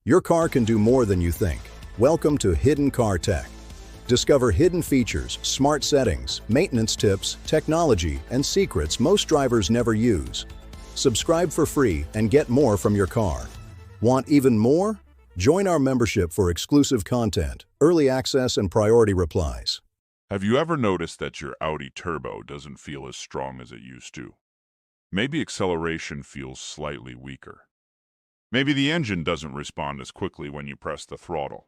Your car can do more than you think. Welcome to Hidden Car Tech. Discover hidden features, smart settings, maintenance tips, technology, and secrets most drivers never use. Subscribe for free and get more from your car. Want even more? Join our membership for exclusive content, early access, and priority replies. Have you ever noticed that your Audi Turbo doesn't feel as strong as it used to? Maybe acceleration feels slightly weaker. Maybe the engine doesn't respond as quickly when you press the throttle.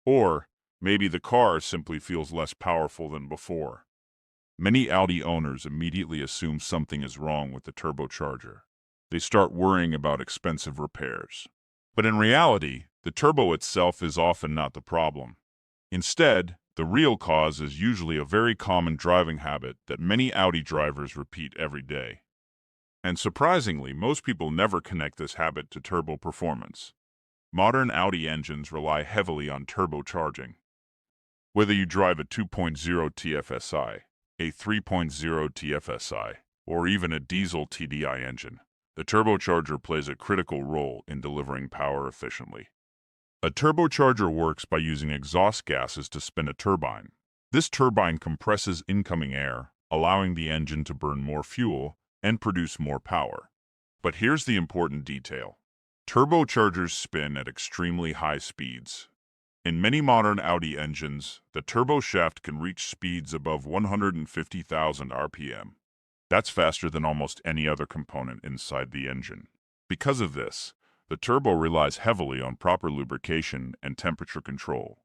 Or maybe the car simply feels less powerful than before. Many Audi owners immediately assume something is wrong with the turbocharger. They start worrying about expensive repairs. But in reality, the turbo itself is often not the problem. Instead, the real cause is usually a very common driving habit that many Audi drivers repeat every day. And surprisingly, most people never connect this habit to turbo performance. Modern Audi engines rely heavily on turbocharging. Whether you drive a 2.0 TFSI, a 3.0 TFSI, or even a diesel TDI engine, the turbocharger plays a critical role in delivering power efficiently. A turbocharger works by using exhaust gases to spin a turbine. This turbine compresses incoming air, allowing the engine to burn more fuel and produce more power. But here's the important detail. Turbochargers spin at extremely high speeds. In many modern Audi engines, the turbo shaft can reach speeds above 150,000 RPM. That's faster than almost any other component inside the engine. Because of this, the turbo relies heavily on proper lubrication and temperature control.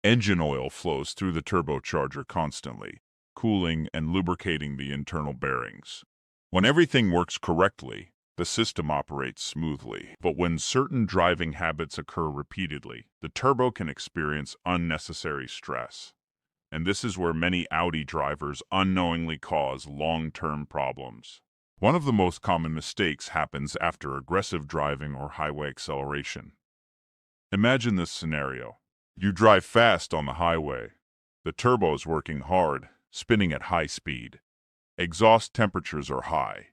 Engine oil flows through the turbocharger constantly, cooling and lubricating the internal bearings. When everything works correctly, the system operates smoothly. But when certain driving habits occur repeatedly, the turbo can experience unnecessary stress. And this is where many Audi drivers unknowingly cause long-term problems. One of the most common mistakes happens after aggressive driving or highway acceleration. Imagine this scenario. You drive fast on the highway. The turbo is working hard, spinning at high speed. Exhaust temperatures are high.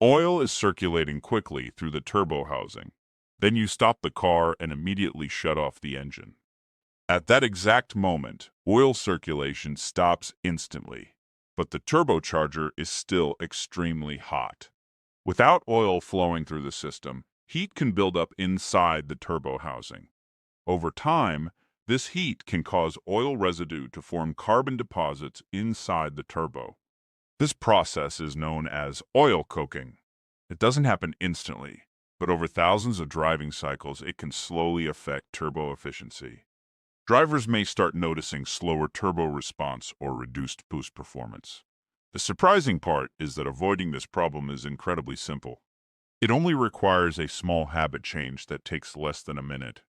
Oil is circulating quickly through the turbo housing. Then you stop the car and immediately shut off the engine. At that exact moment, oil circulation stops instantly, but the turbocharger is still extremely hot. Without oil flowing through the system, heat can build up inside the turbo housing. Over time, this heat can cause oil residue to form carbon deposits inside the turbo. This process is known as oil coking. It doesn't happen instantly, but over thousands of driving cycles, it can slowly affect turbo efficiency. Drivers may start noticing slower turbo response or reduced boost performance. The surprising part is that avoiding this problem is incredibly simple. It only requires a small habit change that takes less than a minute.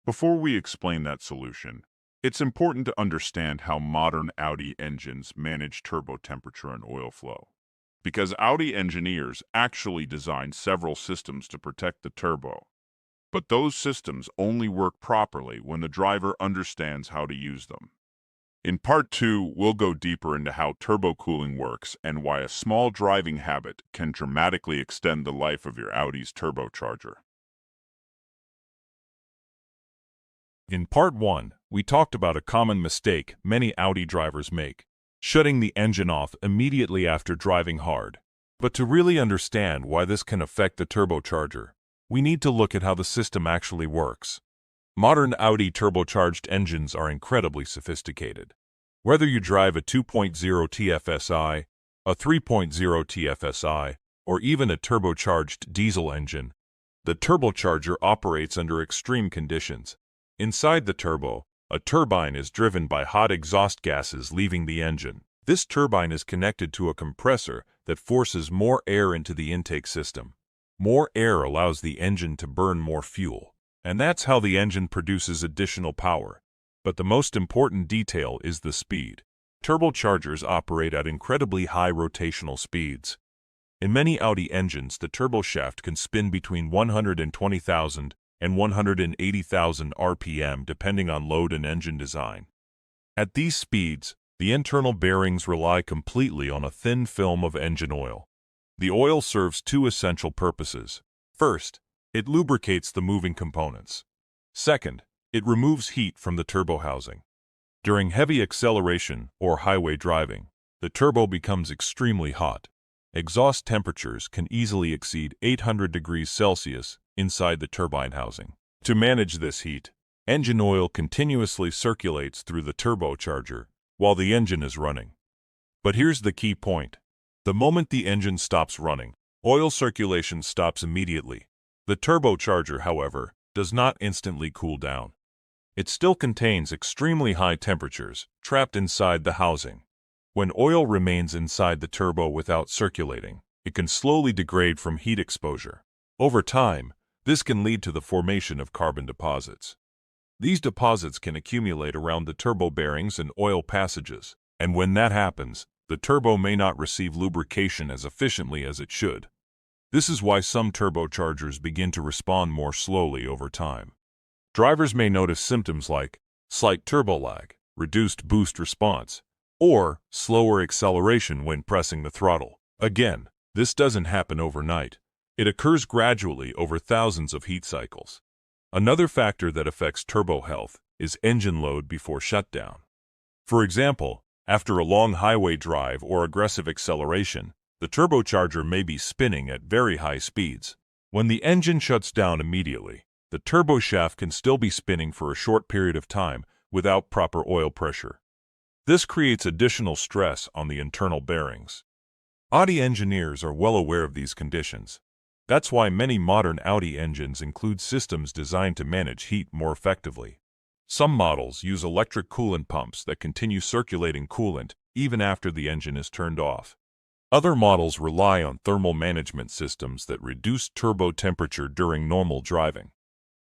Before we explain that solution, it's important to understand how modern Audi engines manage turbo temperature and oil flow. Because Audi engineers actually designed several systems to protect the turbo. But those systems only work properly when the driver understands how to use them. In Part 2, we'll go deeper into how turbo cooling works and why a small driving habit can dramatically extend the life of your Audi's turbocharger. In Part 1, we talked about a common mistake many Audi drivers make, shutting the engine off immediately after driving hard. But to really understand why this can affect the turbocharger, we need to look at how the system actually works. Modern Audi turbocharged engines are incredibly sophisticated. Whether you drive a 2.0 TFSI, a 3.0 TFSI, or even a turbocharged diesel engine, the turbocharger operates under extreme conditions. Inside the turbo, a turbine is driven by hot exhaust gases leaving the engine. This turbine is connected to a compressor that forces more air into the intake system. More air allows the engine to burn more fuel, and that's how the engine produces additional power. But the most important detail is the speed. Turbochargers operate at incredibly high rotational speeds. In many Audi engines, the turbo shaft can spin between 120,000 and 180,000 RPM depending on load and engine design. At these speeds, the internal bearings rely completely on a thin film of engine oil. The oil serves two essential purposes. First, It lubricates the moving components. Second, it removes heat from the turbo housing. During heavy acceleration or highway driving, the turbo becomes extremely hot. Exhaust temperatures can easily exceed 800 degrees Celsius inside the turbine housing. To manage this heat, engine oil continuously circulates through the turbocharger while the engine is running. But here's the key point. The moment the engine stops running, oil circulation stops immediately. The turbocharger, however, does not instantly cool down. It still contains extremely high temperatures trapped inside the housing. When oil remains inside the turbo without circulating, it can slowly degrade from heat exposure. Over time, this can lead to the formation of carbon deposits. These deposits can accumulate around the turbo bearings and oil passages, and when that happens, the turbo may not receive lubrication as efficiently as it should. This is why some turbochargers begin to respond more slowly over time. Drivers may notice symptoms like slight turbo lag, reduced boost response, or slower acceleration when pressing the throttle. Again, this doesn't happen overnight. It occurs gradually over thousands of heat cycles. Another factor that affects turbo health is engine load before shutdown. For example, after a long highway drive or aggressive acceleration, the turbocharger may be spinning at very high speeds. When the engine shuts down immediately, the turbo shaft can still be spinning for a short period of time without proper oil pressure. This creates additional stress on the internal bearings. Audi engineers are well aware of these conditions. That's why many modern Audi engines include systems designed to manage heat more effectively. Some models use electric coolant pumps that continue circulating coolant even after the engine is turned off. Other models rely on thermal management systems that reduce turbo temperature during normal driving.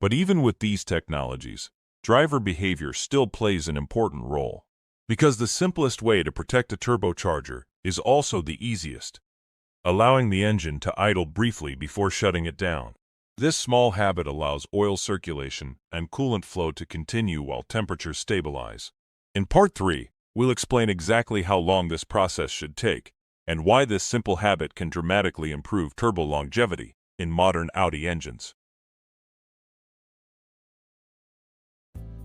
But even with these technologies, driver behavior still plays an important role. Because the simplest way to protect a turbocharger is also the easiest, allowing the engine to idle briefly before shutting it down. This small habit allows oil circulation and coolant flow to continue while temperatures stabilize. In Part 3, we'll explain exactly how long this process should take and why this simple habit can dramatically improve turbo longevity in modern Audi engines.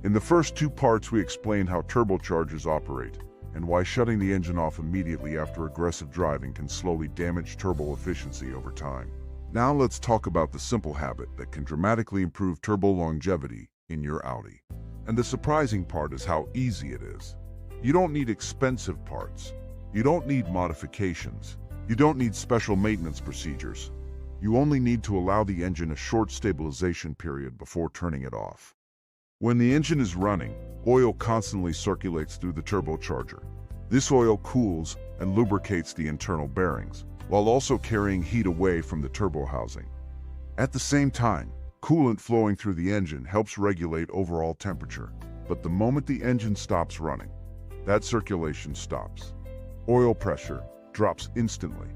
In the first two parts, we explained how turbochargers operate and why shutting the engine off immediately after aggressive driving can slowly damage turbo efficiency over time. Now let's talk about the simple habit that can dramatically improve turbo longevity in your Audi. And the surprising part is how easy it is. You don't need expensive parts. You don't need modifications. You don't need special maintenance procedures. You only need to allow the engine a short stabilization period before turning it off. When the engine is running, oil constantly circulates through the turbocharger. This oil cools and lubricates the internal bearings, while also carrying heat away from the turbo housing. At the same time, coolant flowing through the engine helps regulate overall temperature. But the moment the engine stops running, that circulation stops. Oil pressure drops instantly,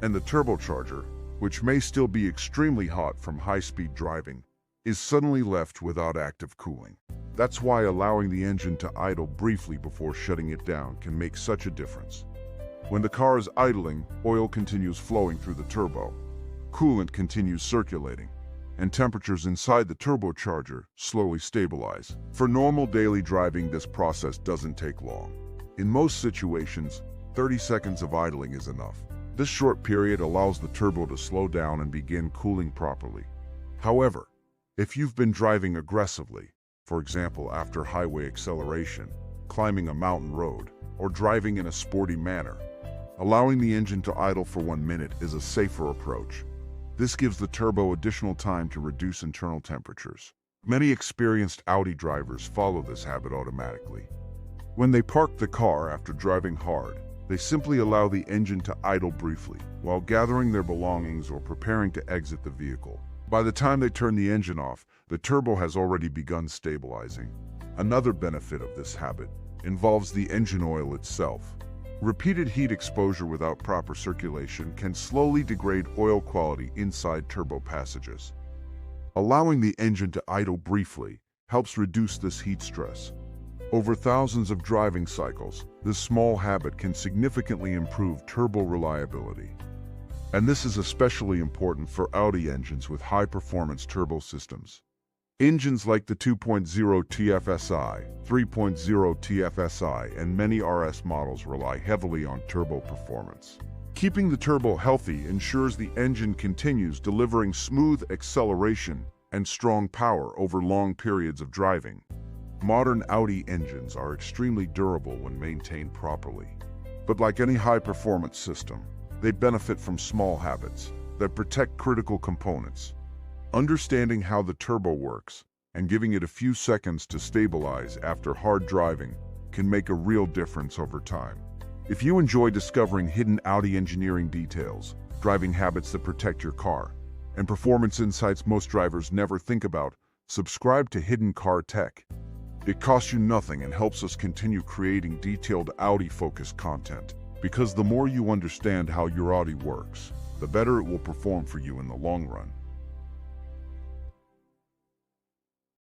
and the turbocharger, which may still be extremely hot from high-speed driving, is suddenly left without active cooling. That's why allowing the engine to idle briefly before shutting it down can make such a difference. When the car is idling, oil continues flowing through the turbo, coolant continues circulating, and temperatures inside the turbocharger slowly stabilize. For normal daily driving, this process doesn't take long. In most situations, 30 seconds of idling is enough. This short period allows the turbo to slow down and begin cooling properly. However, if you've been driving aggressively, for example after highway acceleration, climbing a mountain road, or driving in a sporty manner, allowing the engine to idle for 1 minute is a safer approach. This gives the turbo additional time to reduce internal temperatures. Many experienced Audi drivers follow this habit automatically. When they park the car after driving hard, they simply allow the engine to idle briefly while gathering their belongings or preparing to exit the vehicle. By the time they turn the engine off, the turbo has already begun stabilizing. Another benefit of this habit involves the engine oil itself. Repeated heat exposure without proper circulation can slowly degrade oil quality inside turbo passages. Allowing the engine to idle briefly helps reduce this heat stress. Over thousands of driving cycles, this small habit can significantly improve turbo reliability. And this is especially important for Audi engines with high-performance turbo systems. Engines like the 2.0 TFSI, 3.0 TFSI, and many RS models rely heavily on turbo performance. Keeping the turbo healthy ensures the engine continues delivering smooth acceleration and strong power over long periods of driving. Modern Audi engines are extremely durable when maintained properly. But like any high-performance system, they benefit from small habits that protect critical components. Understanding how the turbo works and giving it a few seconds to stabilize after hard driving can make a real difference over time. If you enjoy discovering hidden Audi engineering details, driving habits that protect your car, and performance insights most drivers never think about, subscribe to Hidden Car Tech. It costs you nothing and helps us continue creating detailed Audi-focused content, because the more you understand how your Audi works, the better it will perform for you in the long run.